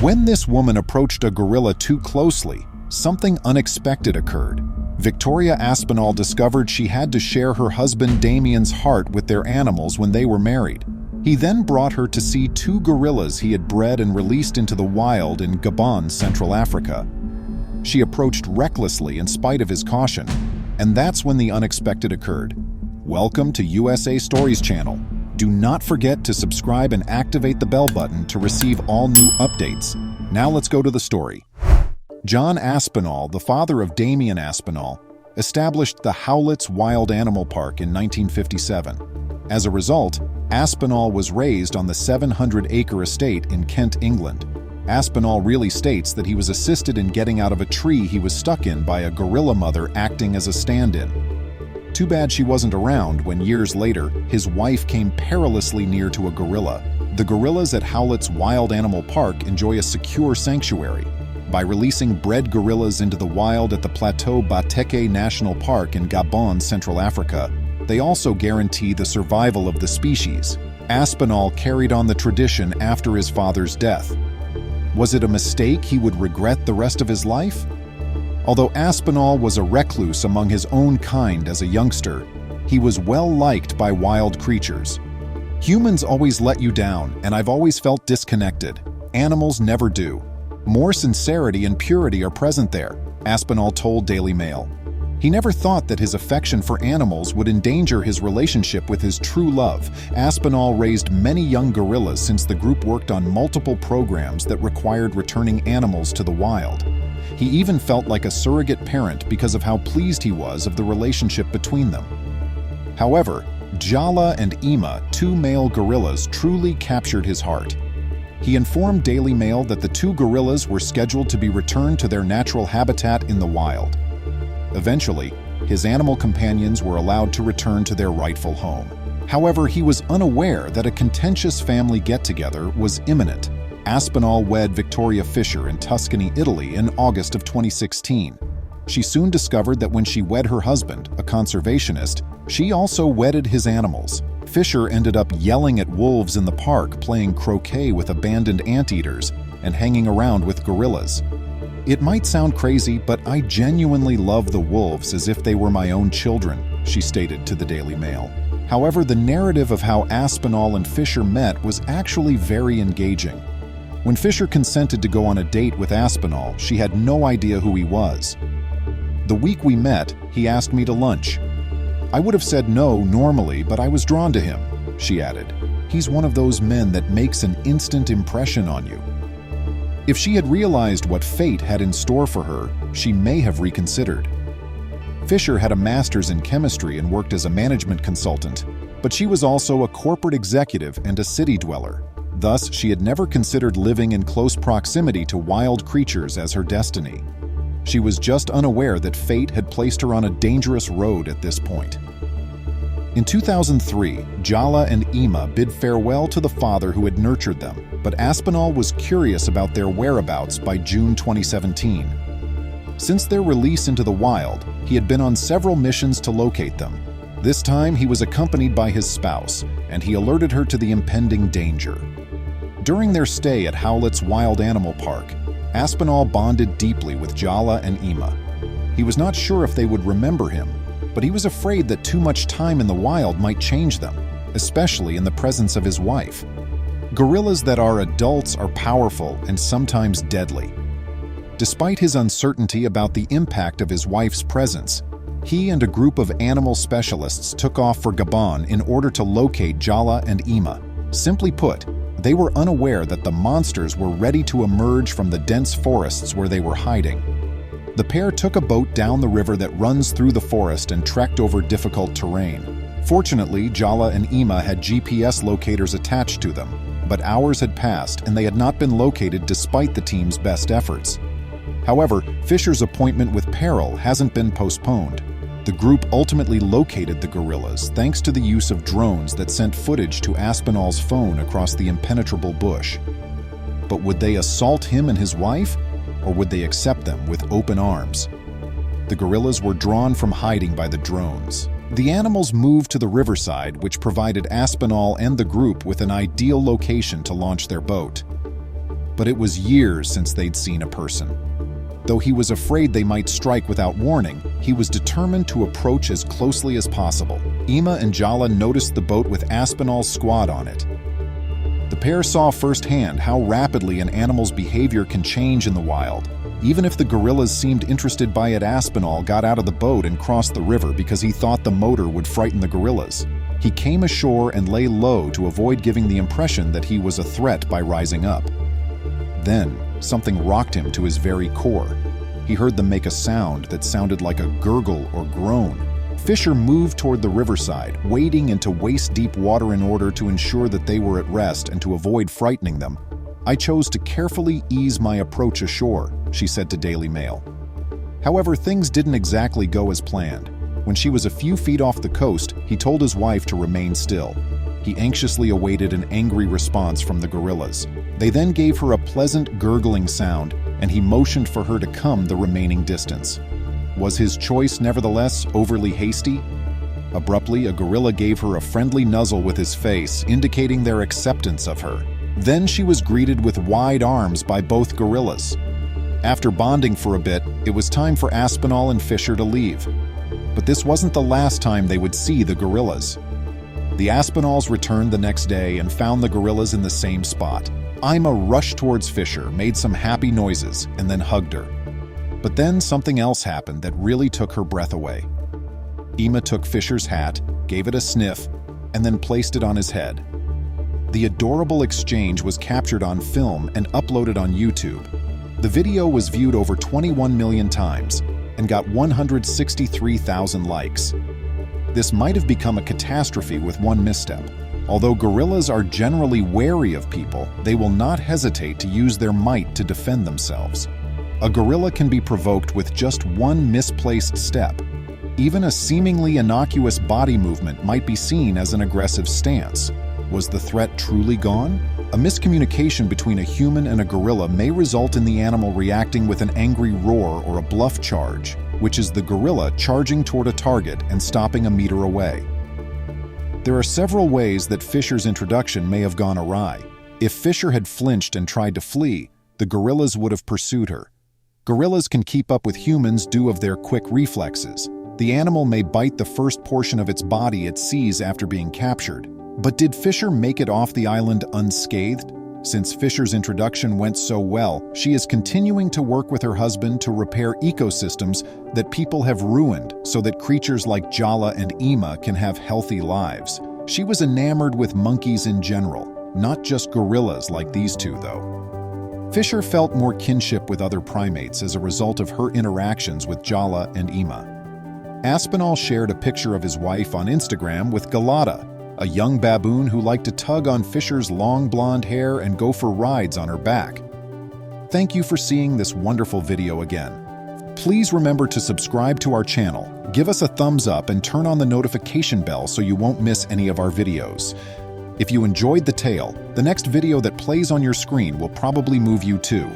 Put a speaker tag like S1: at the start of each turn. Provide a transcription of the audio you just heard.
S1: When this woman approached a gorilla too closely, something unexpected occurred. Victoria Aspinall discovered she had to share her husband Damien's heart with their animals when they were married. He then brought her to see 2 gorillas he had bred and released into the wild in Gabon, Central Africa. She approached recklessly in spite of his caution, and that's when the unexpected occurred. Welcome to USA Stories channel. Do not forget to subscribe and activate the bell button to receive all new updates. Now let's go to the story. John Aspinall, the father of Damien Aspinall, established the Howlett's Wild Animal Park in 1957. As a result, Aspinall was raised on the 700-acre estate in Kent, England. Aspinall really states that he was assisted in getting out of a tree he was stuck in by a gorilla mother acting as a stand-in. Too bad she wasn't around when years later, his wife came perilously near to a gorilla. The gorillas at Howlett's Wild Animal Park enjoy a secure sanctuary. By releasing bred gorillas into the wild at the Plateau Bateke National Park in Gabon, Central Africa, they also guarantee the survival of the species. Aspinall carried on the tradition after his father's death. Was it a mistake he would regret the rest of his life? Although Aspinall was a recluse among his own kind as a youngster, he was well liked by wild creatures. Humans always let you down, and I've always felt disconnected. Animals never do. More sincerity and purity are present there, Aspinall told Daily Mail. He never thought that his affection for animals would endanger his relationship with his true love. Aspinall raised many young gorillas since the group worked on multiple programs that required returning animals to the wild. He even felt like a surrogate parent because of how pleased he was of the relationship between them. However, Jala and Ima, 2 male gorillas, truly captured his heart. He informed Daily Mail that the 2 gorillas were scheduled to be returned to their natural habitat in the wild. Eventually, his animal companions were allowed to return to their rightful home. However, he was unaware that a contentious family get-together was imminent. Aspinall wed Victoria Fisher in Tuscany, Italy in August of 2016. She soon discovered that when she wed her husband, a conservationist, she also wedded his animals. Fisher ended up yelling at wolves in the park, playing croquet with abandoned anteaters, and hanging around with gorillas. "It might sound crazy, but I genuinely love the wolves as if they were my own children," she stated to the Daily Mail. However, the narrative of how Aspinall and Fisher met was actually very engaging. When Fisher consented to go on a date with Aspinall, she had no idea who he was. "The week we met, he asked me to lunch. I would have said no normally, but I was drawn to him," she added. "He's one of those men that makes an instant impression on you." If she had realized what fate had in store for her, she may have reconsidered. Fisher had a master's in chemistry and worked as a management consultant, but she was also a corporate executive and a city dweller. Thus, she had never considered living in close proximity to wild creatures as her destiny. She was just unaware that fate had placed her on a dangerous road at this point. In 2003, Jala and Ima bid farewell to the father who had nurtured them, but Aspinall was curious about their whereabouts by June 2017. Since their release into the wild, he had been on several missions to locate them. This time, he was accompanied by his spouse, and he alerted her to the impending danger. During their stay at Howlett's Wild Animal Park, Aspinall bonded deeply with Jala and Ima. He was not sure if they would remember him, but he was afraid that too much time in the wild might change them, especially in the presence of his wife. Gorillas that are adults are powerful and sometimes deadly. Despite his uncertainty about the impact of his wife's presence, he and a group of animal specialists took off for Gabon in order to locate Jala and Ima. Simply put, they were unaware that the monsters were ready to emerge from the dense forests where they were hiding. The pair took a boat down the river that runs through the forest and trekked over difficult terrain. Fortunately, Jala and Ima had GPS locators attached to them, but hours had passed and they had not been located despite the team's best efforts. However, Fisher's appointment with peril hasn't been postponed. The group ultimately located the gorillas thanks to the use of drones that sent footage to Aspinall's phone across the impenetrable bush. But would they assault him and his wife, or would they accept them with open arms? The gorillas were drawn from hiding by the drones. The animals moved to the riverside, which provided Aspinall and the group with an ideal location to launch their boat. but it was years since they'd seen a person. Though he was afraid they might strike without warning, he was determined to approach as closely as possible. Ima and Jala noticed the boat with Aspinall's squad on it. The pair saw firsthand how rapidly an animal's behavior can change in the wild. Even if the gorillas seemed interested by it, Aspinall got out of the boat and crossed the river because he thought the motor would frighten the gorillas. He came ashore and lay low to avoid giving the impression that he was a threat by rising up. Then, something rocked him to his very core. He heard them make a sound that sounded like a gurgle or groan. Fisher moved toward the riverside, wading into waist-deep water in order to ensure that they were at rest and to avoid frightening them. "I chose to carefully ease my approach ashore," she said to Daily Mail. However, things didn't exactly go as planned. When she was a few feet off the coast, he told his wife to remain still. He anxiously awaited an angry response from the gorillas. They then gave her a pleasant gurgling sound, and he motioned for her to come the remaining distance. Was his choice nevertheless overly hasty? Abruptly, a gorilla gave her a friendly nuzzle with his face, indicating their acceptance of her. Then she was greeted with wide arms by both gorillas. After bonding for a bit, it was time for Aspinall and Fisher to leave. But this wasn't the last time they would see the gorillas. The Aspinalls returned the next day and found the gorillas in the same spot. Ima rushed towards Fisher, made some happy noises, and then hugged her. But then something else happened that really took her breath away. Ima took Fisher's hat, gave it a sniff, and then placed it on his head. The adorable exchange was captured on film and uploaded on YouTube. The video was viewed over 21 million times and got 163,000 likes. This might have become a catastrophe with one misstep. Although gorillas are generally wary of people, they will not hesitate to use their might to defend themselves. A gorilla can be provoked with just one misplaced step. Even a seemingly innocuous body movement might be seen as an aggressive stance. Was the threat truly gone? A miscommunication between a human and a gorilla may result in the animal reacting with an angry roar or a bluff charge, which is the gorilla charging toward a target and stopping a meter away. There are several ways that Fisher's introduction may have gone awry. If Fisher had flinched and tried to flee, the gorillas would have pursued her. Gorillas can keep up with humans due to their quick reflexes. The animal may bite the first portion of its body it sees after being captured. But did Fisher make it off the island unscathed? Since Fisher's introduction went so well, she is continuing to work with her husband to repair ecosystems that people have ruined so that creatures like Jala and Ima can have healthy lives. She was enamored with monkeys in general, not just gorillas like these two, though. Fisher felt more kinship with other primates as a result of her interactions with Jala and Ima. Aspinall shared a picture of his wife on Instagram with Galata, a young baboon who liked to tug on Fisher's long blonde hair and go for rides on her back. Thank you for seeing this wonderful video again. Please remember to subscribe to our channel, give us a thumbs up, and turn on the notification bell so you won't miss any of our videos. If you enjoyed the tale, the next video that plays on your screen will probably move you too.